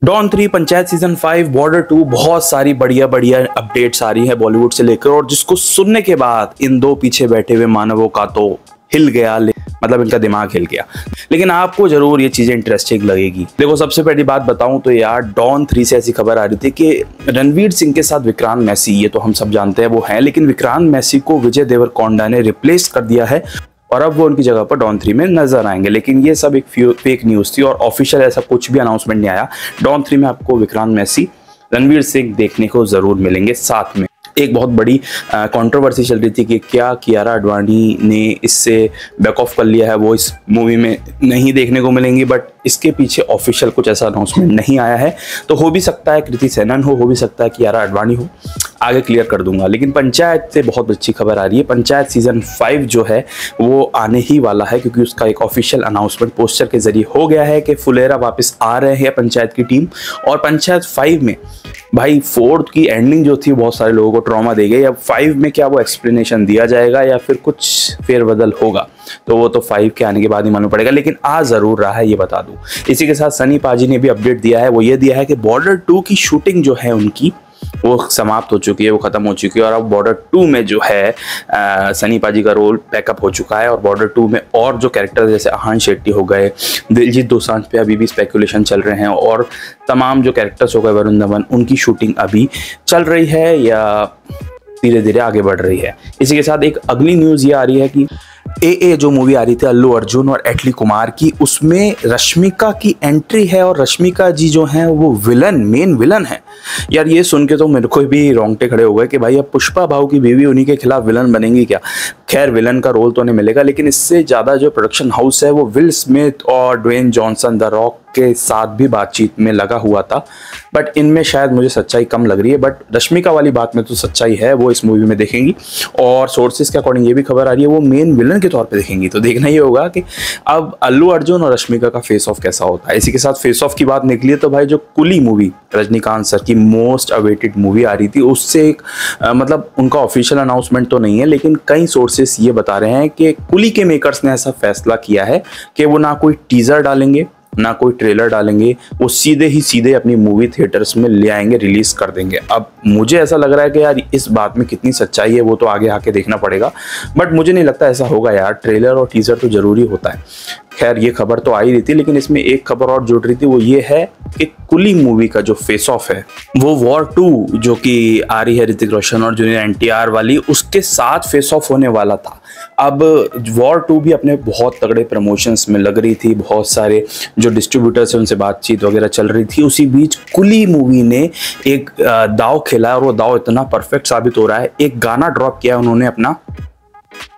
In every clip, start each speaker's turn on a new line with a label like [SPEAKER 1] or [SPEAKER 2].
[SPEAKER 1] Don 3, panchayat season 5, border 2, बहुत सारी बढ़िया बढ़िया अपडेट्स आ रही है बॉलीवुड से लेकर, और जिसको सुनने के बाद इन दो पीछे बैठे हुए मानवों का तो हिल गया, मतलब इनका दिमाग हिल गया। लेकिन आपको जरूर ये चीजें इंटरेस्टिंग लगेगी। देखो, सबसे पहली बात बताऊं तो यार, डॉन 3 से ऐसी खबर आ रही थी कि रणवीर सिंह के साथ विक्रांत मैसी, ये तो हम सब जानते हैं वो हैं, लेकिन विक्रांत मैसी को विजय देवरकोंडा ने रिप्लेस कर दिया है और अब वो उनकी जगह पर डॉन 3 में नजर आएंगे। लेकिन ये सब एक फेक न्यूज थी और ऑफिशियल ऐसा कुछ भी अनाउंसमेंट नहीं आया। डॉन 3 में आपको विक्रांत मैसी, रणवीर सिंह देखने को जरूर मिलेंगे साथ में। एक बहुत बड़ी कंट्रोवर्सी चल रही थी कि क्या कियारा आडवाणी ने इससे बैक ऑफ कर लिया है, वो इस मूवी में नहीं देखने को मिलेंगी, बट इसके पीछे ऑफिशियल कुछ ऐसा अनाउंसमेंट नहीं आया है। तो हो भी सकता है कृति सेनन हो भी सकता है कियारा आडवाणी हो, आगे क्लियर कर दूंगा। लेकिन पंचायत से बहुत अच्छी खबर आ रही है। पंचायत सीजन 5 जो है वो आने ही वाला है, क्योंकि उसका एक ऑफिशियल अनाउंसमेंट पोस्टर के जरिए हो गया है कि फुलेरा वापस आ रहे हैं पंचायत की टीम। और पंचायत 5 में भाई 4 की एंडिंग जो थी बहुत सारे लोगों को ट्रॉमा दे गई। अब 5 में क्या वो एक्सप्लेनेशन दिया जाएगा या फिर कुछ फेरबदल होगा, तो वो तो 5 के आने के बाद ही मालूम पड़ेगा। लेकिन आ जरूर रहा है, ये बता दूं। इसी के साथ सनी पाजी ने भी अपडेट दिया है। वो ये दिया है कि बॉर्डर 2 की शूटिंग जो है उनकी वो समाप्त हो चुकी है, वो खत्म हो चुकी है, और अब बॉर्डर 2 में जो है सनी पाजी का रोल पैकअप हो चुका है। और बॉर्डर 2 में और जो कैरेक्टर जैसे आहान शेट्टी हो गए, दिलजीत दोसांझ पे अभी भी स्पेकुलेशन चल रहे हैं, और तमाम जो कैरेक्टर्स हो गए वरुण धवन, उनकी शूटिंग अभी चल रही है या धीरे धीरे आगे बढ़ रही है। इसी के साथ एक अगली न्यूज़ ये आ रही है कि ए जो मूवी आ रही थी अल्लू अर्जुन और एटली कुमार की, उसमें रश्मिका की एंट्री है, और रश्मिका जी जो हैं वो मेन विलन है। यार ये सुन के तो मेरे को भी रोंगटे खड़े हो गए कि भाई अब पुष्पा भाऊ की बीवी उन्हीं के खिलाफ विलन बनेंगी क्या। खैर, विलन का रोल तो नहीं मिलेगा, लेकिन इससे ज़्यादा जो प्रोडक्शन हाउस है वो विल स्मिथ और ड्वेन जॉनसन द रॉक के साथ भी बातचीत में लगा हुआ था, बट इनमें शायद मुझे सच्चाई कम लग रही है। बट रश्मिका वाली बात में तो सच्चाई है, वो इस मूवी में देखेंगी, और सोर्सेज के अकॉर्डिंग ये भी खबर आ रही है वो मेन विलन के तौर पे देखेंगी। तो देखना ये होगा कि अब अल्लू अर्जुन और रश्मिका का फेस ऑफ कैसा होता है। इसी के साथ फेस ऑफ की बात निकली है तो भाई जो कुली मूवी रजनीकांत सर की मोस्ट अवेटेड मूवी आ रही थी, उससे एक मतलब उनका ऑफिशियल अनाउंसमेंट तो नहीं है, लेकिन कई सोर्सेस ये बता रहे हैं कि कुली के मेकर्स ने ऐसा फैसला किया है कि वो ना कोई टीजर डालेंगे ना कोई ट्रेलर डालेंगे, वो सीधे अपनी मूवी थिएटर्स में ले आएंगे, रिलीज कर देंगे। अब मुझे ऐसा लग रहा है कि यार इस बात में कितनी सच्चाई है वो तो आगे आके देखना पड़ेगा, बट मुझे नहीं लगता ऐसा होगा यार। ट्रेलर और टीजर तो जरूरी होता है। खैर, ये खबर तो आ ही रही थी, लेकिन इसमें एक खबर और जुड़ रही थी, वो ये है कि कुली मूवी का जो फेस ऑफ है वो वॉर 2 जो कि आ रही है ऋतिक रोशन और जूनियर एनटीआर वाली, उसके साथ फेस ऑफ होने वाला था। अब वॉर 2 भी अपने बहुत तगड़े प्रमोशंस में लग रही थी, बहुत सारे जो डिस्ट्रीब्यूटर्स हैं उनसे बातचीत वगैरह चल रही थी। उसी बीच कुली मूवी ने एक दाव खेला, और वो दाव इतना परफेक्ट साबित हो रहा है। एक गाना ड्रॉप किया उन्होंने अपना,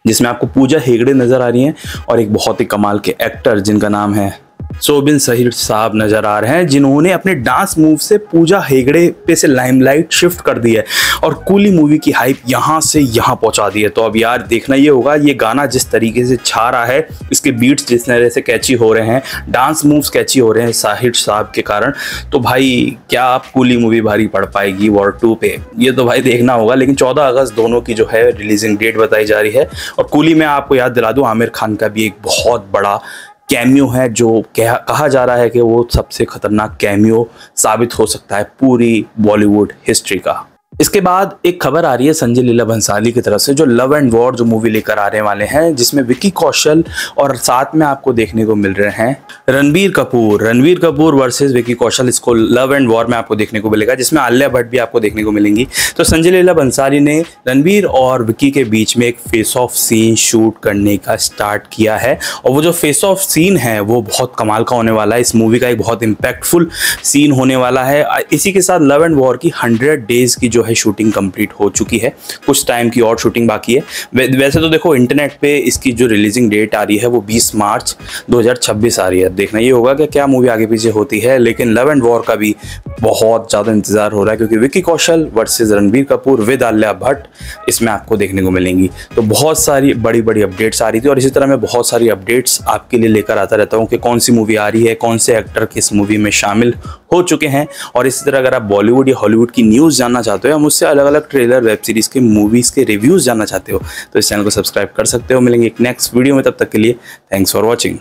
[SPEAKER 1] जिसमें आपको पूजा हेगड़े नजर आ रही हैं और एक बहुत ही कमाल के एक्टर जिनका नाम है सोबिन सहीर साहब नजर आ रहे हैं, जिन्होंने अपने डांस मूव से पूजा हेगड़े पे से लाइमलाइट शिफ्ट कर दी है और कुली मूवी की हाइप यहाँ से यहाँ पहुंचा दी है। तो अब यार देखना ये होगा, ये गाना जिस तरीके से छा रहा है, इसके बीट्स जिस तरह से कैची हो रहे हैं, डांस मूव्स कैची हो रहे हैं साहिर साहब के कारण, तो भाई क्या आप कुली मूवी भारी पड़ पाएगी वॉर 2 पे, ये तो भाई देखना होगा। लेकिन 14 अगस्त दोनों की जो है रिलीजिंग डेट बताई जा रही है। और कुली में आपको याद दिला दूं, आमिर खान का भी एक बहुत बड़ा कैमियो है, जो कहा जा रहा है कि वो सबसे खतरनाक कैमियो साबित हो सकता है पूरी बॉलीवुड हिस्ट्री का। इसके बाद एक खबर आ रही है संजय लीला भंसाली की तरफ से, जो लव एंड वॉर जो मूवी लेकर आने वाले हैं, जिसमें विकी कौशल और साथ में आपको देखने को मिल रहे हैं रणबीर कपूर वर्सेस विकी कौशल। इसको लव एंड वॉर में आपको देखने को मिलेगा, जिसमें आलिया भट्ट भी आपको देखने को मिलेंगी। तो संजय लीला भंसाली ने रणबीर और विकी के बीच में एक फेस ऑफ सीन शूट करने का स्टार्ट किया है, और वो जो फेस ऑफ सीन है वो बहुत कमाल का होने वाला है। इस मूवी का एक बहुत इम्पैक्टफुल सीन होने वाला है। इसी के साथ लव एंड वॉर की 100 डेज की जो है शूटिंग कंप्लीट हो चुकी है, कुछ टाइम की और शूटिंग बाकी है। वैसे तो देखो इंटरनेट पे इसकी जो रिलीजिंग डेट आ रही है वो 20 मार्च 2026 आ रही है। देखना ये होगा कि क्या मूवी आगे पीछे होती है, लेकिन लव एंड वॉर का भी बहुत ज़्यादा इंतजार हो रहा है, क्योंकि विकी कौशल वर्सेस रणबीर कपूर विद आलिया भट्ट इसमें आपको देखने को मिलेंगी। तो बहुत सारी बड़ी बड़ी अपडेट्स आ रही थी, और इसी तरह मैं बहुत सारी अपडेट्स आपके लिए लेकर आता रहता हूँ कि कौन सी मूवी आ रही है, कौन से एक्टर किस मूवी में शामिल हो चुके हैं। और इसी तरह अगर आप बॉलीवुड या हॉलीवुड की न्यूज़ जानना चाहते हो या मुझसे अलग अलग ट्रेलर, वेब सीरीज़ के, मूवीज़ के रिव्यूज़ जानना चाहते हो, तो इस चैनल को सब्सक्राइब कर सकते हो। मिलेंगे एक नेक्स्ट वीडियो में, तब तक के लिए थैंक्स फॉर वॉचिंग।